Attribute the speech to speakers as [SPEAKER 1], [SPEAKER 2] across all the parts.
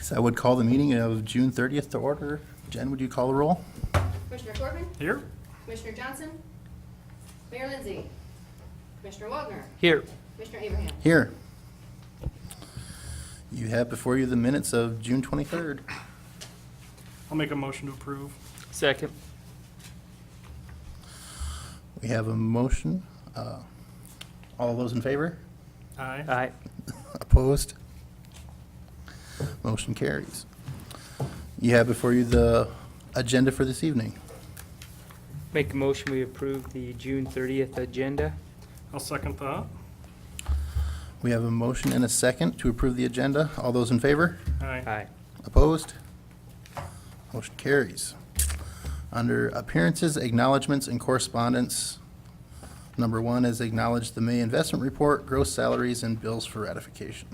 [SPEAKER 1] So I would call the meeting of June 30th to order. Jen, would you call the roll?
[SPEAKER 2] Commissioner Corbin?
[SPEAKER 3] Here?
[SPEAKER 2] Commissioner Johnson? Mayor Lindsay? Commissioner Wagner?
[SPEAKER 3] Here.
[SPEAKER 2] Commissioner Abraham?
[SPEAKER 1] Here. You have before you the minutes of June 23rd.
[SPEAKER 3] I'll make a motion to approve.
[SPEAKER 4] Second.
[SPEAKER 1] We have a motion. All those in favor?
[SPEAKER 3] Aye.
[SPEAKER 4] Aye.
[SPEAKER 1] Opposed? Motion carries. You have before you the agenda for this evening.
[SPEAKER 4] Make a motion, we approve the June 30th agenda.
[SPEAKER 3] I'll second that.
[SPEAKER 1] We have a motion and a second to approve the agenda. All those in favor?
[SPEAKER 3] Aye.
[SPEAKER 4] Aye.
[SPEAKER 1] Opposed? Motion carries. Under appearances, acknowledgements, and correspondence, number 1 is acknowledge the May investment report, gross salaries, and bills for ratification.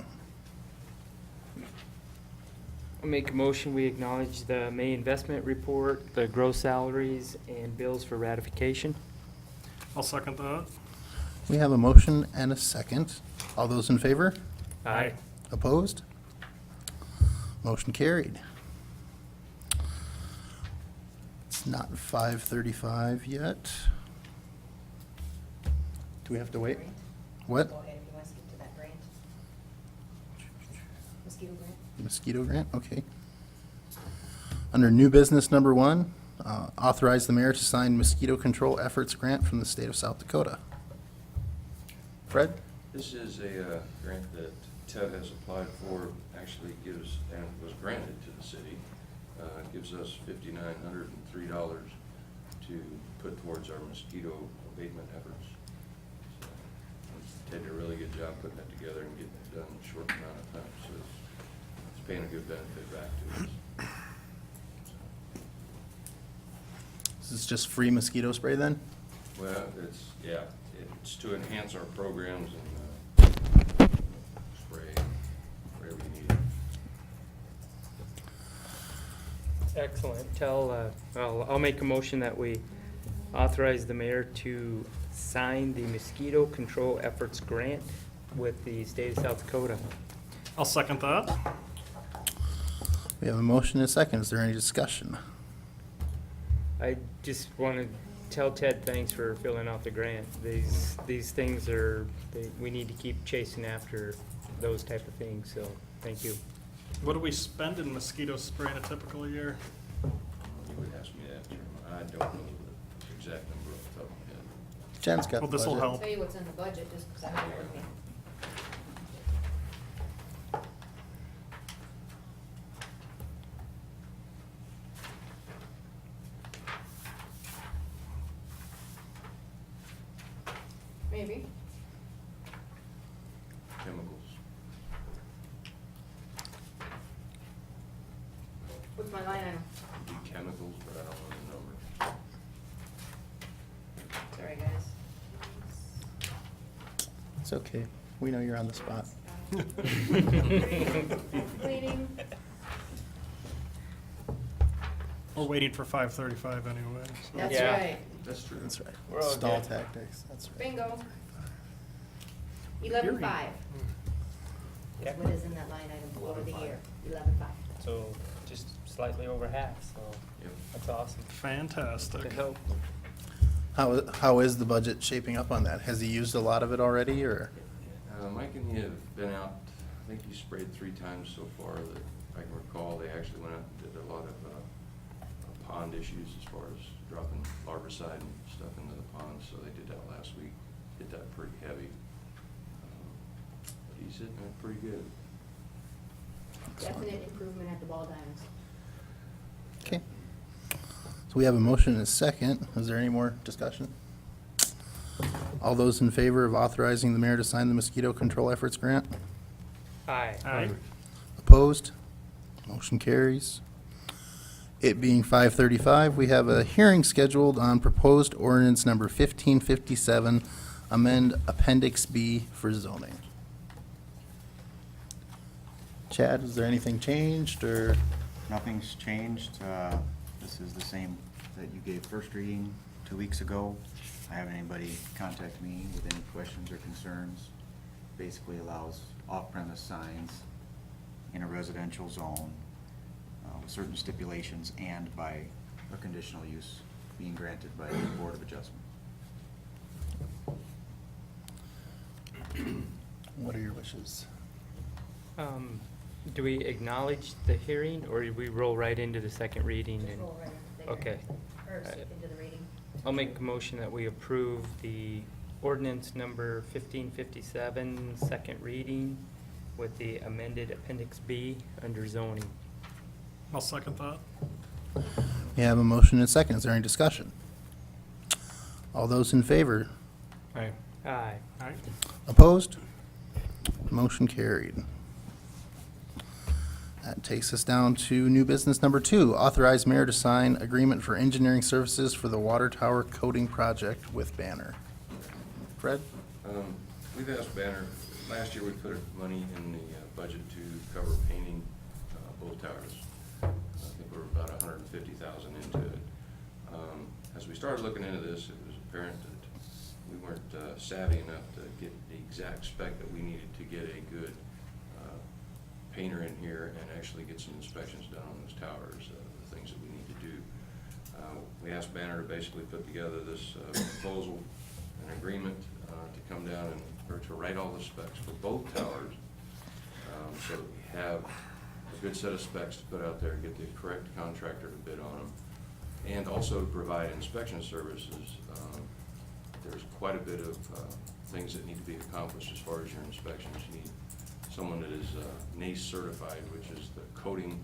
[SPEAKER 4] I'll make a motion, we acknowledge the May investment report, the gross salaries, and bills for ratification.
[SPEAKER 3] I'll second that.
[SPEAKER 1] We have a motion and a second. All those in favor?
[SPEAKER 3] Aye.
[SPEAKER 1] Opposed? Motion carried. It's not 5:35 yet. Do we have to wait? What?
[SPEAKER 5] Go ahead if you want to skip to that grant. Mosquito grant.
[SPEAKER 1] Mosquito grant, okay. Under new business number 1, authorize the mayor to sign mosquito control efforts grant from the state of South Dakota. Fred?
[SPEAKER 6] This is a grant that TED has applied for, actually gives, and was granted to the city. It gives us $5,903 to put towards our mosquito abatement efforts. So, Ted did a really good job putting that together and getting it done in a short amount of time, so it's paying a good benefit back to us.
[SPEAKER 1] This is just free mosquito spray then?
[SPEAKER 6] Well, it's to enhance our programs and spray wherever you need it.
[SPEAKER 4] Excellent. I'll make a motion that we authorize the mayor to sign the mosquito control efforts grant with the state of South Dakota.
[SPEAKER 3] I'll second that.
[SPEAKER 1] We have a motion and a second. Is there any discussion?
[SPEAKER 4] I just want to tell Ted thanks for filling out the grant. These things we need to keep chasing after those type of things, so thank you.
[SPEAKER 3] What do we spend in mosquito spray in a typical year?
[SPEAKER 6] You would ask me that, Chairman. I don't know the exact number off the top of my head.
[SPEAKER 1] Jen's got the
[SPEAKER 3] Well, this'll
[SPEAKER 1] budget.
[SPEAKER 3] help.
[SPEAKER 2] Tell you what's in the budget, just because I have it with me. Maybe.
[SPEAKER 6] Chemicals.
[SPEAKER 2] What's my line item?
[SPEAKER 6] Could be chemicals, but I don't know the number.
[SPEAKER 2] Sorry, guys.
[SPEAKER 1] It's okay. We know you're on the spot.
[SPEAKER 2] Waiting.
[SPEAKER 6] Oh.
[SPEAKER 3] We're waiting for 5:35 anyway. So.
[SPEAKER 2] That's
[SPEAKER 4] Yeah.
[SPEAKER 2] right.
[SPEAKER 6] That's true.
[SPEAKER 1] That's right.
[SPEAKER 4] We're all
[SPEAKER 1] Stall
[SPEAKER 4] good.
[SPEAKER 1] tactics, that's right.
[SPEAKER 2] Bingo. 11.5.
[SPEAKER 4] Yeah.
[SPEAKER 5] What is in that line item over the year? 11.5.
[SPEAKER 4] So just slightly over half, so
[SPEAKER 6] Yep.
[SPEAKER 4] that's awesome.
[SPEAKER 3] Fantastic.
[SPEAKER 4] Good help.
[SPEAKER 1] How is the budget shaping up on that? Has he used a lot of it already, or?
[SPEAKER 6] Mike and he have been out, I think he sprayed 3 times so far that I can recall. They actually went out and did a lot of pond issues as far as dropping larvicide and stuff into the ponds, so they did that last week. Hit that pretty heavy. But he's hitting it pretty good.
[SPEAKER 2] Definite improvement at the ball diamonds.
[SPEAKER 1] Okay. So we have a motion and a second. Is there any more discussion? All those in favor of authorizing the mayor to sign the mosquito control efforts grant?
[SPEAKER 4] Aye.
[SPEAKER 3] Aye.
[SPEAKER 1] Opposed? Motion carries. It being 5:35, we have a hearing scheduled on proposed ordinance number 1557, amend Appendix B for zoning. Chad, is there anything changed, or?
[SPEAKER 7] Nothing's changed. This is the same that you gave first reading 2 weeks ago. I haven't anybody contact me with any questions or concerns. Basically allows off-premise signs in a residential zone with certain stipulations and by a conditional use being granted by the Board of Adjustment.
[SPEAKER 1] What are your wishes?
[SPEAKER 4] Do we acknowledge the hearing, or do we roll right into the second reading?
[SPEAKER 2] Just
[SPEAKER 4] and-
[SPEAKER 2] roll right into the
[SPEAKER 4] Okay.
[SPEAKER 2] Or skip into the reading.
[SPEAKER 4] I'll make a motion that we approve the ordinance number 1557, second reading, with the amended Appendix B under zoning.
[SPEAKER 3] I'll second that.
[SPEAKER 1] We have a motion and a second. Is there any discussion? All those in favor?
[SPEAKER 3] Aye.
[SPEAKER 4] Aye.
[SPEAKER 3] Aye.
[SPEAKER 1] Opposed? Motion carried. That takes us down to new business number 2, authorize mayor to sign agreement for engineering services for the water tower coating project with Banner. Fred?
[SPEAKER 6] We've asked Banner, last year we put money in the budget to cover painting both towers. I think we're about 150,000 into it. As we started looking into this, it was apparent that we weren't savvy enough to get the exact spec that we needed to get a good painter in here and actually get some inspections done on those towers, the things that we need to do. We asked Banner to basically put together this proposal, an agreement to come down and, or to write all the specs for both towers, so that we have a good set of specs to put out there and get the correct contractor to bid on them, and also to provide inspection services. There's quite a bit of things that need to be accomplished as far as your inspections. You need someone that is NACE certified, which is the coating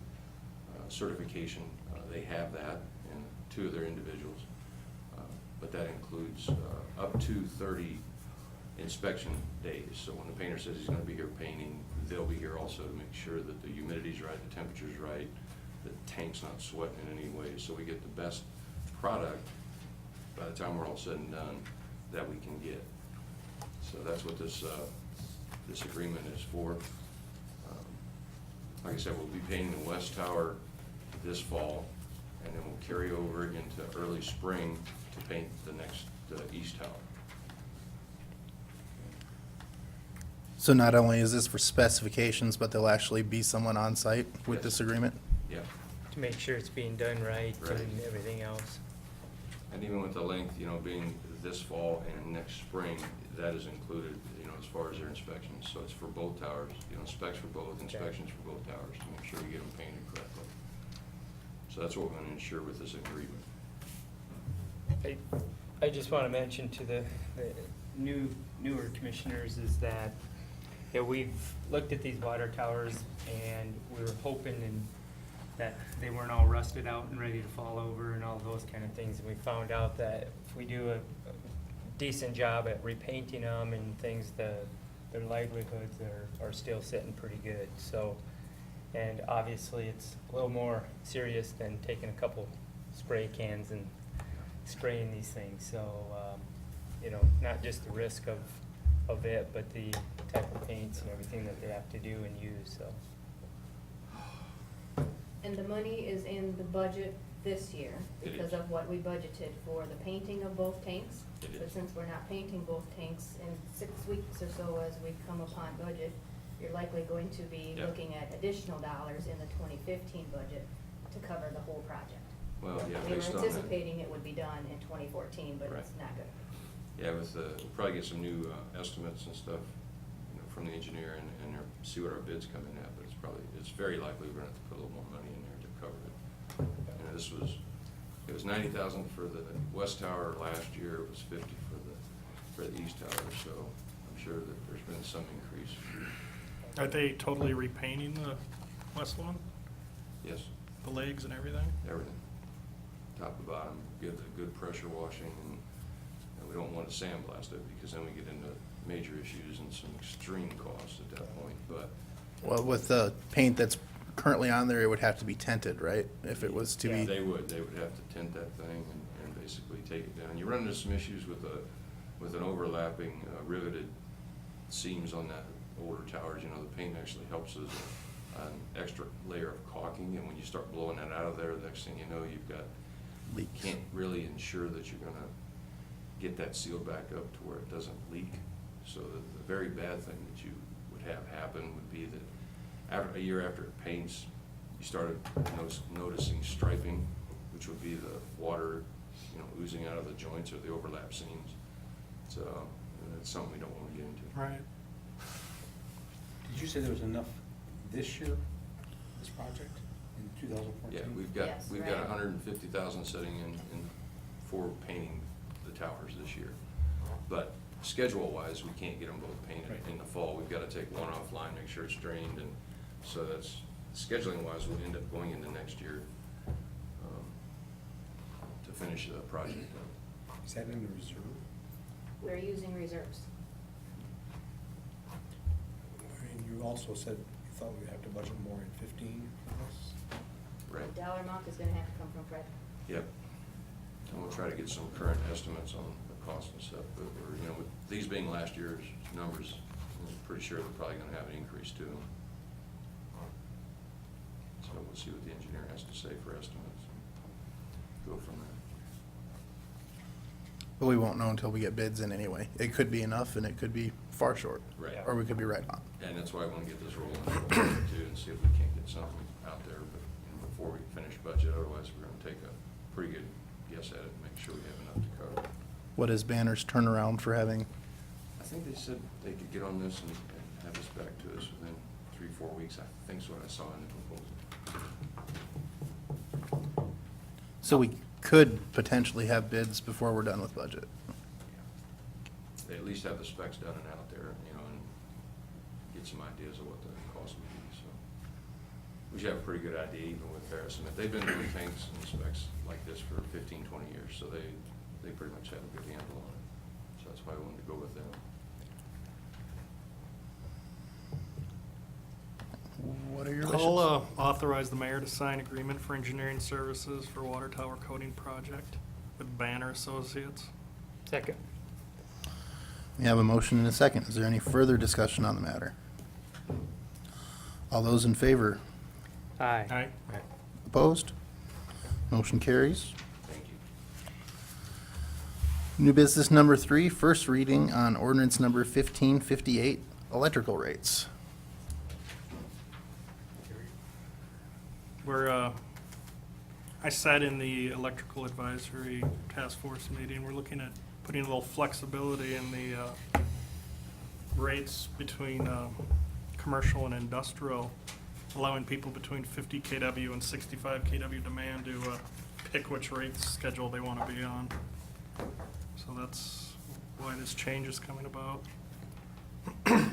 [SPEAKER 6] certification. They have that, and 2 of their individuals. But that includes up to 30 inspection days. So when the painter says he's going to be here painting, they'll be here also to make sure that the humidity's right, the temperature's right, the tank's not sweating in any way. So we get the best product by the time we're all said and done that we can get. So that's what this agreement is for. Like I said, we'll be painting the west tower this fall, and then we'll carry over into early spring to paint the next east tower.
[SPEAKER 1] So not only is this for specifications, but there'll actually be someone on site with
[SPEAKER 6] Yes.
[SPEAKER 1] this agreement?
[SPEAKER 6] Yeah,
[SPEAKER 4] To make sure it's being done right
[SPEAKER 6] Right.
[SPEAKER 4] and everything else.
[SPEAKER 6] and even with the length, being this fall and next spring, that is included, as far as their inspections. So it's for both towers, specs for both, inspections for both towers to make sure we get them painted correctly. So that's what we're going to ensure with this agreement.
[SPEAKER 4] I just want to mention to the newer commissioners is that, we've looked at these water towers and we were hoping that they weren't all rusted out and ready to fall over and all those kind of things. And we found out that if we do a decent job at repainting them and things, their livelihoods are still sitting pretty good. So, and obviously it's a little more serious than taking a couple spray cans and spraying these things. So, not just the risk of it, but the type of paints and everything that they have to do and use, so.
[SPEAKER 2] And the money is in the budget this year
[SPEAKER 6] It
[SPEAKER 2] because
[SPEAKER 6] is.
[SPEAKER 2] of what we budgeted for the painting of both tanks.
[SPEAKER 6] It is.
[SPEAKER 2] But since we're not painting both tanks in 6 weeks or so as we come upon budget, you're likely going to be
[SPEAKER 6] Yeah.
[SPEAKER 2] looking at additional dollars in the 2015 budget to cover the whole project.
[SPEAKER 6] Well, yeah,
[SPEAKER 2] We were
[SPEAKER 6] based on that.
[SPEAKER 2] anticipating it would be done in 2014, but
[SPEAKER 6] Right.
[SPEAKER 2] it's not good.
[SPEAKER 6] Yeah, we'll probably get some new estimates and stuff, from the engineer and see what our bids come in at, but it's very likely we're gonna have to put a little more money in there to cover it. It was 90,000 for the west tower last year, it was 50 for the east tower, so I'm sure that there's been some increase.
[SPEAKER 3] Are they totally repainting the west one?
[SPEAKER 6] Yes,
[SPEAKER 3] The legs and everything?
[SPEAKER 6] everything, top to bottom, give it a good pressure washing, and we don't want to sandblast it, because then we get into major issues and some extreme costs at that point, but
[SPEAKER 1] Well, with the paint that's currently on there, it would have to be tinted, right? If it was to be,
[SPEAKER 6] They would have to tint that thing and basically take it down. You run into some issues with an overlapping riveted seams on that older towers. The paint actually helps as an extra layer of caulking, and when you start blowing that out of there, the next thing you know, you've got, you
[SPEAKER 1] leaks.
[SPEAKER 6] can't really ensure that you're gonna get that sealed back up to where it doesn't leak. So the very bad thing that you would have happen would be that a year after it paints, you started noticing striping, which would be the water, oozing out of the joints or the overlap seams. So it's something we don't want to get into.
[SPEAKER 3] Right.
[SPEAKER 8] Did you say there was enough this year, this project, in 2014?
[SPEAKER 6] Yeah,
[SPEAKER 2] Yes,
[SPEAKER 6] we've
[SPEAKER 2] right.
[SPEAKER 6] got 150,000 sitting in for painting the towers this year. But schedule-wise, we can't get them both painted
[SPEAKER 8] Right.
[SPEAKER 6] in the fall. We've got to take one offline, make sure it's drained, and so that's, scheduling-wise, we'll end up going into next year to finish the project up.
[SPEAKER 8] Is that in the reserve?
[SPEAKER 2] We're using reserves.
[SPEAKER 8] And you also said you thought we'd have to budget more in 15 for this?
[SPEAKER 6] Right.
[SPEAKER 2] The dollar amount is gonna have to come from Fred.
[SPEAKER 6] Yep. And we'll try to get some current estimates on the cost and stuff, but we're, with these being last year's numbers, I'm pretty sure they're probably gonna have an increase to them. So we'll see what the engineer has to say for estimates. Go from there.
[SPEAKER 1] But we won't know until we get bids in anyway. It could be enough and it could be far short.
[SPEAKER 6] Right.
[SPEAKER 1] Or we could be right on.
[SPEAKER 6] And that's why I wanna get this rolling too, and see if we can't get something out there, but, before we finish budget, otherwise we're gonna take a pretty good guess at it and make sure we have enough to cover.
[SPEAKER 1] What is Banner's turnaround for having,
[SPEAKER 6] I think they said they could get on this and have this back to us within 3-4 weeks, I think's what I saw in the proposal.
[SPEAKER 1] so we could potentially have bids before we're done with budget?
[SPEAKER 6] They at least have the specs done and out there, and get some ideas of what the cost would be, so. We should have a pretty good idea even with their estimate. They've been doing tanks and specs like this for 15, 20 years, so they pretty much have a good handle on it. So that's why I wanted to go with them.
[SPEAKER 1] What are your wishes?
[SPEAKER 3] I'll authorize the mayor to sign agreement for engineering services for water tower coating project with Banner Associates.
[SPEAKER 4] Second.
[SPEAKER 1] We have a motion and a second. Is there any further discussion on the matter? All those in favor?
[SPEAKER 4] Aye.
[SPEAKER 3] Aye.
[SPEAKER 1] Opposed? Motion carries.
[SPEAKER 6] Thank you.
[SPEAKER 1] New business number 3, first reading on ordinance number 1558, electrical rates.
[SPEAKER 3] I sat in the electrical advisory task force meeting. We're looking at putting a little flexibility in the rates between commercial and industrial, allowing people between 50 kW and 65 kW demand to pick which rate schedule they want to be on. So that's why this change is coming about.
[SPEAKER 2] The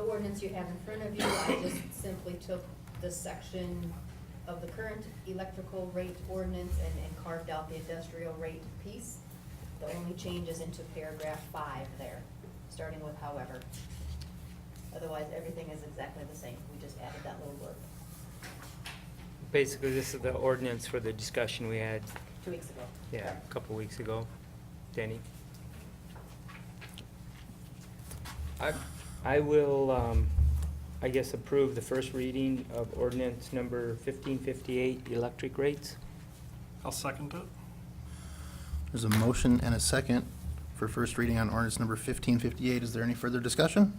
[SPEAKER 2] ordinance you have in front of you, I just simply took the section of the current electrical rate ordinance and carved out the industrial rate piece. The only change is into paragraph 5 there, starting with however. Otherwise, everything is exactly the same. We just added that little word
[SPEAKER 4] Basically, this is the ordinance for the discussion we had,
[SPEAKER 2] 2 weeks ago.
[SPEAKER 4] yeah, a couple weeks ago. Denny? I will, I guess, approve the first reading of ordinance number 1558, electric rates.
[SPEAKER 3] I'll second it.
[SPEAKER 1] There's a motion and a second for first reading on ordinance number 1558. Is there any further discussion?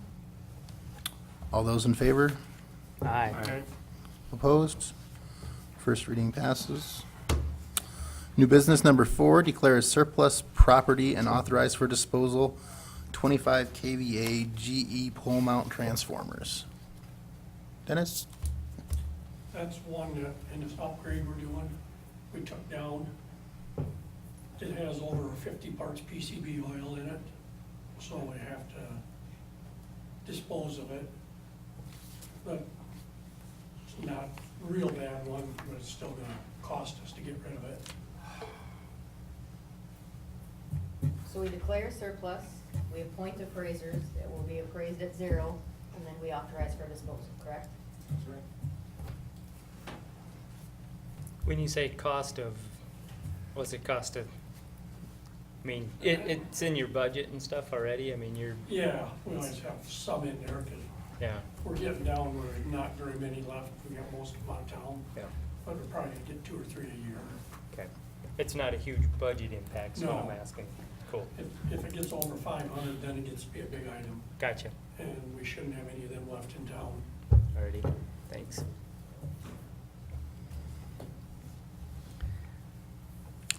[SPEAKER 1] All those in favor?
[SPEAKER 4] Aye.
[SPEAKER 3] Aye.
[SPEAKER 1] Opposed? First reading passes. New business number 4, declare as surplus property and authorize for disposal 25 kVA GE pole mount transformers. Dennis?
[SPEAKER 9] That's one that, in this upgrade we're doing, we took down. It has over 50 parts PCB oil in it, so we have to dispose of it. But it's not a real bad one, but it's still gonna cost us to get rid of it.
[SPEAKER 2] So we declare surplus, we appoint appraisers, it will be appraised at 0, and then we authorize for disposal, correct?
[SPEAKER 9] That's right.
[SPEAKER 4] When you say cost of, what's it cost of? I mean, it's in your budget and stuff already? I mean, you're,
[SPEAKER 9] Yeah, we always have some in there, because
[SPEAKER 4] yeah,
[SPEAKER 9] we're getting down where there's not very many left. We got most of them out of town,
[SPEAKER 4] yeah,
[SPEAKER 9] but we're probably gonna get 2 or 3 a year.
[SPEAKER 4] okay. It's not a huge budget impact, is what I'm
[SPEAKER 9] No.
[SPEAKER 4] asking. Cool.
[SPEAKER 9] It if it gets over 500, then it gets to be a big item,
[SPEAKER 4] Gotcha.
[SPEAKER 9] and we shouldn't have any of them left in town.
[SPEAKER 4] Alrighty, thanks.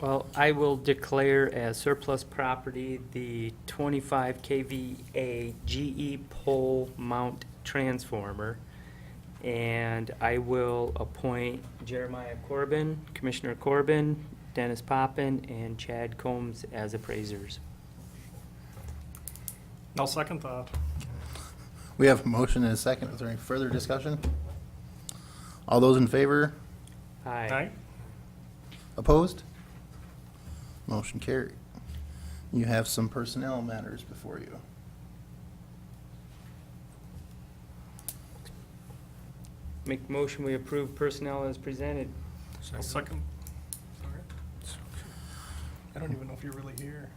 [SPEAKER 4] Well, I will declare as surplus property the 25 kVA GE pole mount transformer. And I will appoint Jeremiah Corbin, Commissioner Corbin, Dennis Poppin, and Chad Combs as appraisers.
[SPEAKER 3] I'll second that.
[SPEAKER 1] We have a motion and a second. Is there any further discussion? All those in favor?
[SPEAKER 4] Aye.
[SPEAKER 3] Aye?
[SPEAKER 1] Opposed? Motion carried. You have some personnel matters before you.
[SPEAKER 4] Make motion, we approve personnel as presented.
[SPEAKER 3] I'll second. Sorry. I don't even know if you're really here.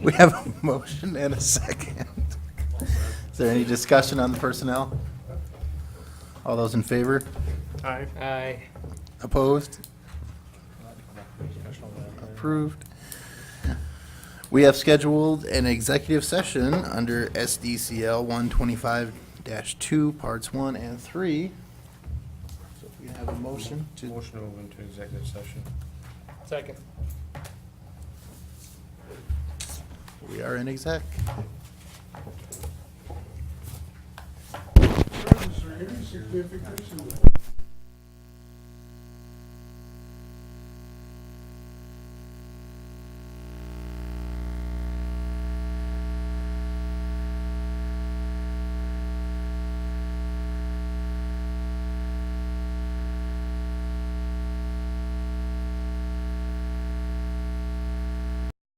[SPEAKER 1] We have a motion and a second. Is there any discussion on the personnel? All those in favor?
[SPEAKER 3] Aye.
[SPEAKER 4] Aye.
[SPEAKER 1] Opposed? Approved. We have scheduled an executive session under SDCL 125-2, Parts 1 and 3. So if we can have a motion to...
[SPEAKER 8] Motion to move into executive session.
[SPEAKER 4] Second.
[SPEAKER 1] We are in exec.
[SPEAKER 9] Is there any significance in